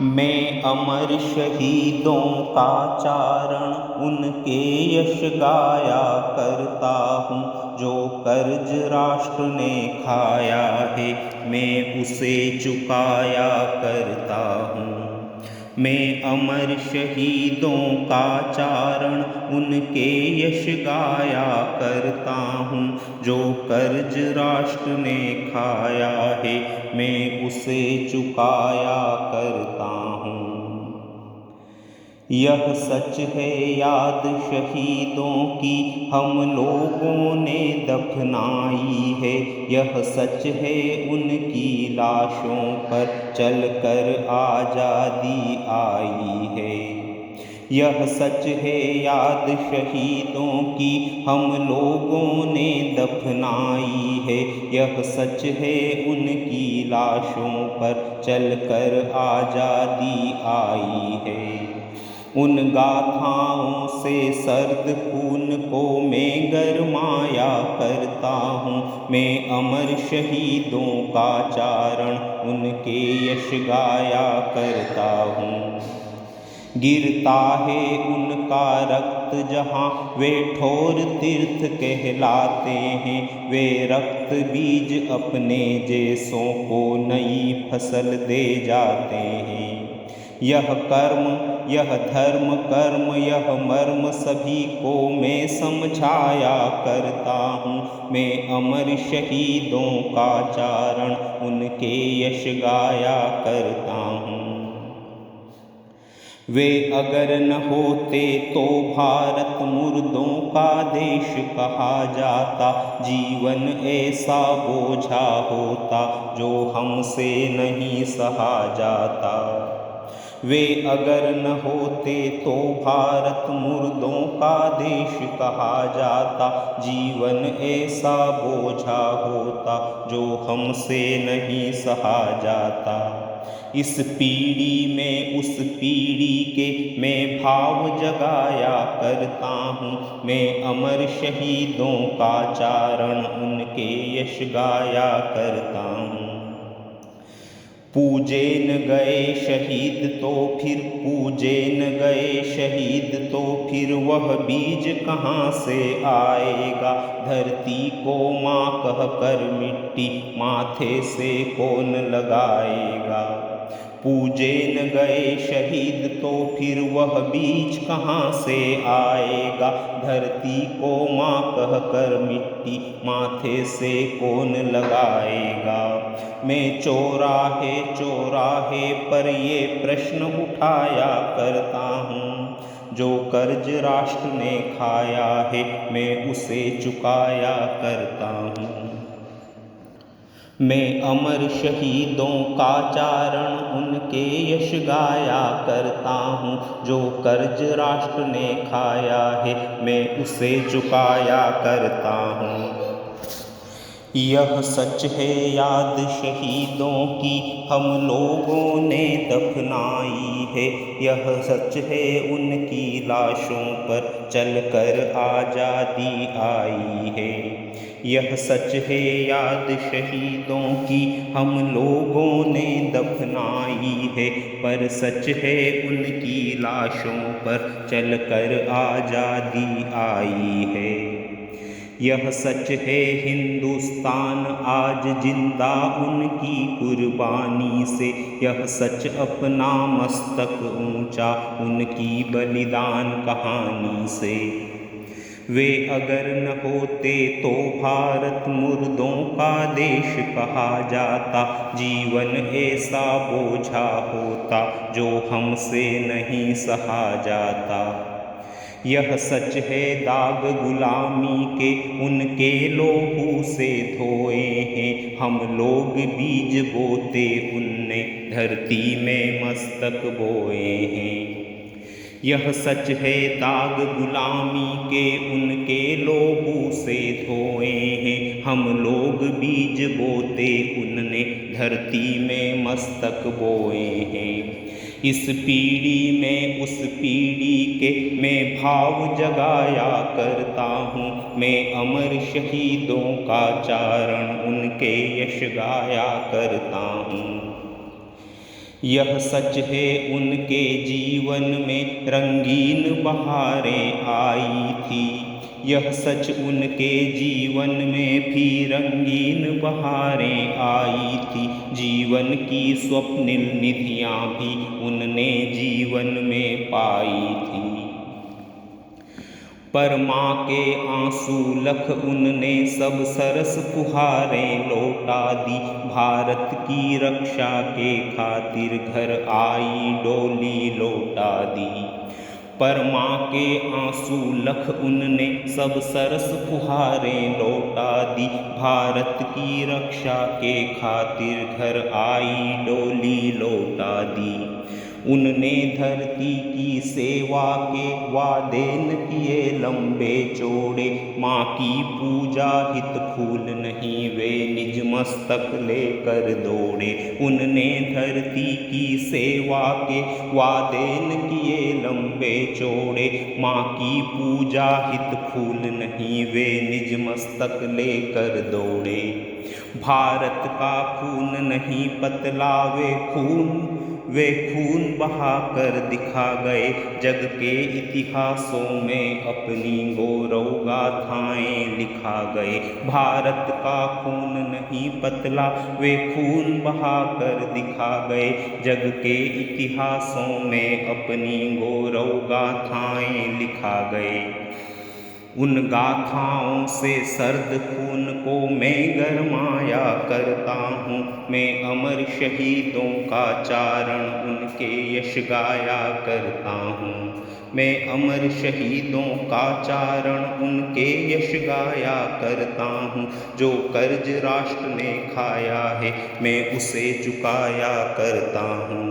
मैं अमर शहीदों का चारण उनके यश गाया करता हूँ। जो कर्ज राष्ट्र ने खाया है मैं उसे चुकाया करता हूँ। मैं अमर शहीदों का चारण उनके यश गाया करता हूँ। जो कर्ज राष्ट्र ने खाया है मैं उसे चुकाया करता हूँ। यह सच है याद शहीदों की हम लोगों ने दफनाई है। यह सच है उनकी लाशों पर चलकर आज़ादी आई है। यह सच है याद शहीदों की हम लोगों ने दफनाई है। यह सच है उनकी लाशों पर चलकर आज़ादी आई है। उन गाथाओं से सर्द खून को मैं गरमाया करता हूँ। मैं अमर शहीदों का चारण उनके यश गाया करता हूँ। गिरता है उनका रक्त जहाँ वे ठोर तीर्थ कहलाते हैं। वे रक्त बीज अपने जैसों को नई फसल दे जाते हैं। यह कर्म यह धर्म कर्म यह मर्म सभी को मैं समझाया करता हूँ। मैं अमर शहीदों का चारण उनके यश गाया करता हूँ। वे अगर न होते तो भारत मुर्दों का देश कहा जाता। जीवन ऐसा बोझा होता जो हमसे नहीं सहा जाता। वे अगर न होते तो भारत मुर्दों का देश कहा जाता। जीवन ऐसा बोझा होता जो हमसे नहीं सहा जाता। इस पीढ़ी में उस पीढ़ी के मैं भाव जगाया करता हूँ। मैं अमर शहीदों का चारण उनके यश गाया करता हूँ। पूजे न गए शहीद तो फिर पूजे न गए शहीद तो फिर वह बीज कहाँ से आएगा। धरती को माँ कह कर मिट्टी माथे से कौन लगाएगा। पूजे न गए शहीद तो फिर वह बीज कहाँ से आएगा। धरती को माँ कह कर मिट्टी माथे से कौन लगाएगा। मैं चौराहे चौराहे पर ये प्रश्न उठाया करता हूँ। जो कर्ज राष्ट्र ने खाया है मैं उसे चुकाया करता हूँ। मैं अमर शहीदों का चारण उनके यश गाया करता हूँ। जो कर्ज राष्ट्र ने खाया है मैं उसे चुकाया करता हूँ। यह सच है याद शहीदों की हम लोगों ने दफनाई है। यह सच है उनकी लाशों पर चलकर आज़ादी आई है। यह सच है याद शहीदों की हम लोगों ने दफनाई है। पर सच है उनकी लाशों पर चलकर आज़ादी आई है। यह सच है हिंदुस्तान आज जिंदा उनकी कुर्बानी से। यह सच अपना मस्तक ऊंचा उनकी बलिदान कहानी से। वे अगर न होते तो भारत मुर्दों का देश कहा जाता। जीवन ऐसा बोझा होता जो हमसे नहीं सहा जाता। यह सच है दाग गुलामी के उनके लोहू से धोए हैं। हम लोग बीज बोते उनने धरती में मस्तक बोए हैं। यह सच है दाग गुलामी के उनके लोहू से धोए हैं। हम लोग बीज बोते उनने धरती में मस्तक बोए हैं। इस पीढ़ी में उस पीढ़ी के मैं भाव जगाया करता हूँ। मैं अमर शहीदों का चारण उनके यश गाया करता हूँ। यह सच है उनके जीवन में रंगीन बहारें आई थी। यह सच उनके जीवन में भी रंगीन बहारें आई थी। जीवन की स्वप्निल निधियाँ भी उनने जीवन में पाई थी। पर माँ के आंसू लख उनने सब सरस फुहारें लौटा दी। भारत की रक्षा के खातिर घर आई डोली लौटा दी। पर माँ के आंसू लख उनने सब सरस फुहारें लौटा दी। भारत की रक्षा के खातिर घर आई डोली लौटा दी। उनने धरती की सेवा के वादे न किए लंबे चौड़े। माँ की पूजा हित फूल नहीं वे निज मस्तक लेकर दौड़े। उनने धरती की सेवा के वादे न किए लंबे चौड़े। माँ की पूजा हित फूल नहीं वे निज मस्तक लेकर दौड़े। भारत का खून नहीं पतला वे खून बहाकर दिखा गए। जग के इतिहासों में अपनी गौरव गाथाएं लिखा गए। भारत का खून नहीं पतला वे खून बहाकर दिखा गए। जग के इतिहासों में अपनी गौरव गाथाएं लिखा गए। उन गाथाओं से सर्द खून को मैं गरमाया करता हूँ। मैं अमर शहीदों का चारण उनके यश गाया करता हूँ। मैं अमर शहीदों का चारण उनके यश गाया करता हूँ। जो कर्ज राष्ट्र ने खाया है मैं उसे चुकाया करता हूँ।